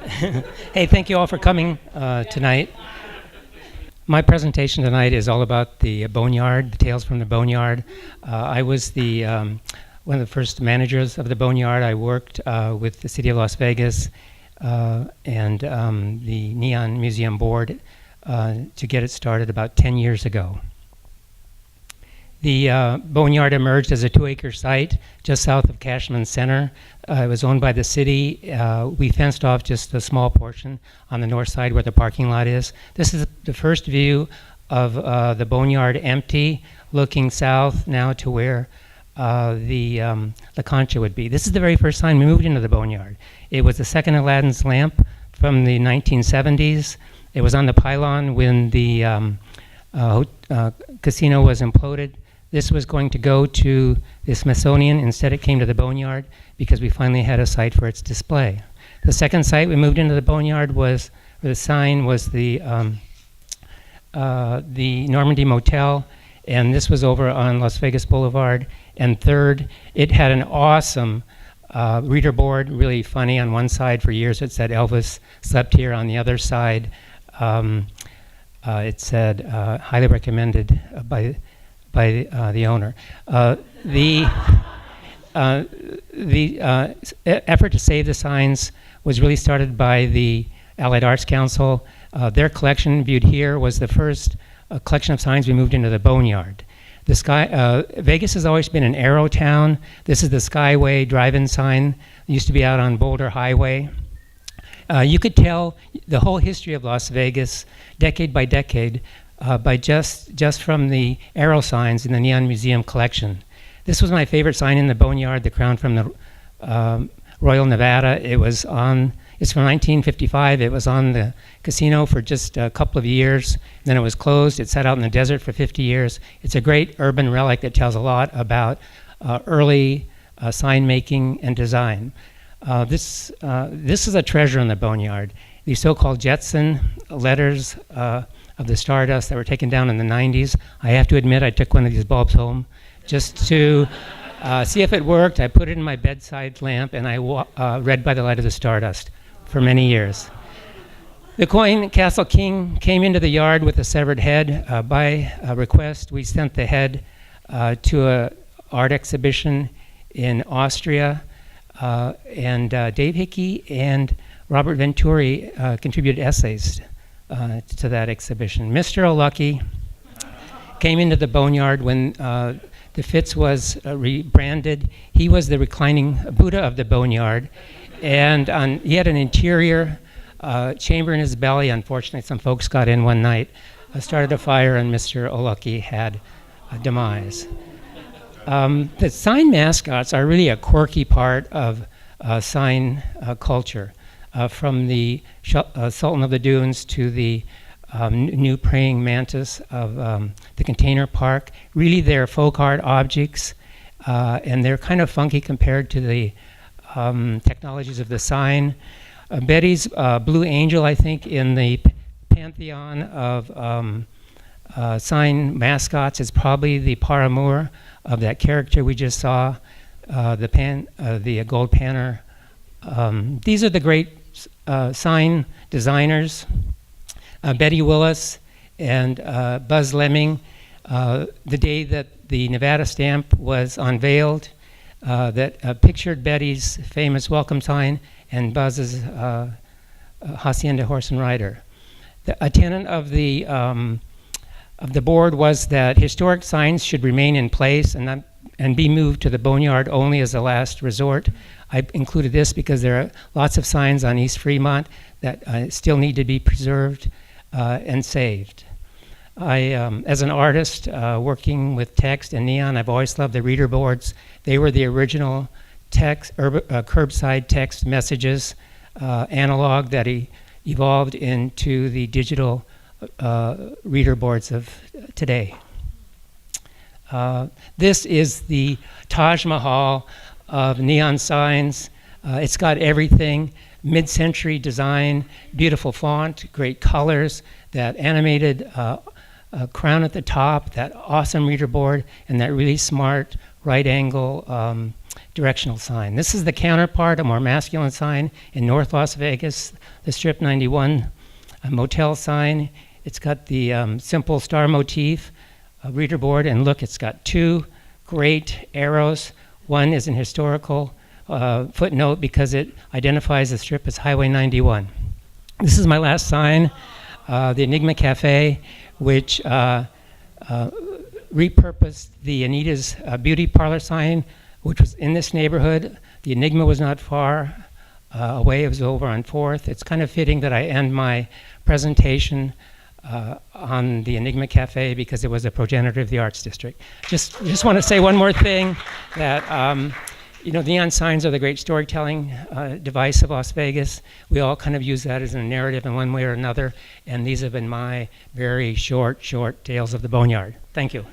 Hey, thank you all for coming tonight. My presentation tonight is all about the Boneyard, the Tales from the Boneyard. I was one of the first managers of the Boneyard. I worked with the City of Las Vegas and the Neon Museum Board to get it started about 10 years ago. The Boneyard emerged as a 2-acre site just south of Cashman Center. It was owned by the city. We fenced off just a small portion on the north side where the parking lot is. This is the first view of the Boneyard empty, looking south now to where the La Concha would be. This is the very first time we moved into the Boneyard. It was the second Aladdin's lamp from the 1970s. It was on the pylon when the casino was imploded. This was going to go to the Smithsonian. Instead, it came to the Boneyard because we finally had a site for its display. The second site we moved into the Boneyard was, where the sign was the Normandy Motel, and this was over on Las Vegas Boulevard. And third, it had an awesome reader board, really funny. On one side for years it said Elvis slept here. On the other side it said highly recommended by the owner. The effort to save the signs was really started by the Allied Arts Council. Their collection, viewed here, was the first collection of signs we moved into the Boneyard. Vegas has always been an aero town. This is the Skyway drive-in sign. It used to be out on Boulder Highway. You could tell the whole history of Las Vegas, decade by decade, by just from the arrow signs in the Neon Museum collection. This was my favorite sign in the Boneyard, the crown from the Royal Nevada. It's from 1955. It was on the casino for just a couple of years. Then it was closed. It sat out in the desert for 50 years. It's a great urban relic that tells a lot about early sign making and design. This is a treasure in the Boneyard. These so-called Jetson letters of the Stardust that were taken down in the 90s. I have to admit, I took one of these bulbs home just to see if it worked. I put it in my bedside lamp, and I read by the light of the Stardust for many years. The coin Castle King came into the yard with a severed head. By request, we sent the head to an art exhibition in Austria, and Dave Hickey and Robert Venturi contributed essays to that exhibition. Mr. O'Lucky came into the Boneyard when the Fitz was rebranded. He was the reclining Buddha of the Boneyard, and he had an interior chamber in his belly. Unfortunately, some folks got in one night, started a fire, and Mr. O'Lucky had a demise. The sign mascots are really a quirky part of sign culture. From the Sultan of the Dunes to the new praying mantis of the container park. Really, they're folk art objects, and they're kind of funky compared to the technologies of the sign. Betty's Blue Angel, I think, in the pantheon of sign mascots is probably the paramour of that character we just saw, the gold panner. These are the great sign designers, Betty Willis and Buzz Lemming. The day that the Nevada stamp was unveiled, that pictured Betty's famous welcome sign and Buzz's Hacienda Horse and Rider. A tenet of the board was that historic signs should remain in place and be moved to the Boneyard only as a last resort. I included this because there are lots of signs on East Fremont that still need to be preserved and saved. As an artist working with text and neon, I've always loved the reader boards. They were the original curbside text messages, analog that evolved into the digital reader boards of today. This is the Taj Mahal of neon signs. It's got everything, mid-century design, beautiful font, great colors, that animated crown at the top, that awesome reader board, and that really smart right angle directional sign. This is the counterpart, a more masculine sign in North Las Vegas, the Strip 91 motel sign. It's got the simple star motif, reader board, and look, it's got two great arrows. One is an historical footnote because it identifies the Strip as Highway 91. This is my last sign, the Enigma Cafe, which repurposed the Anita's Beauty Parlor sign, which was in this neighborhood. The Enigma was not far away. It was over on 4th. It's kind of fitting that I end my presentation on the Enigma Cafe because it was a progenitor of the Arts District. Just want to say one more thing, that neon signs are the great storytelling device of Las Vegas. We all kind of use that as a narrative in one way or another, and these have been my very short tales of the Boneyard. Thank you.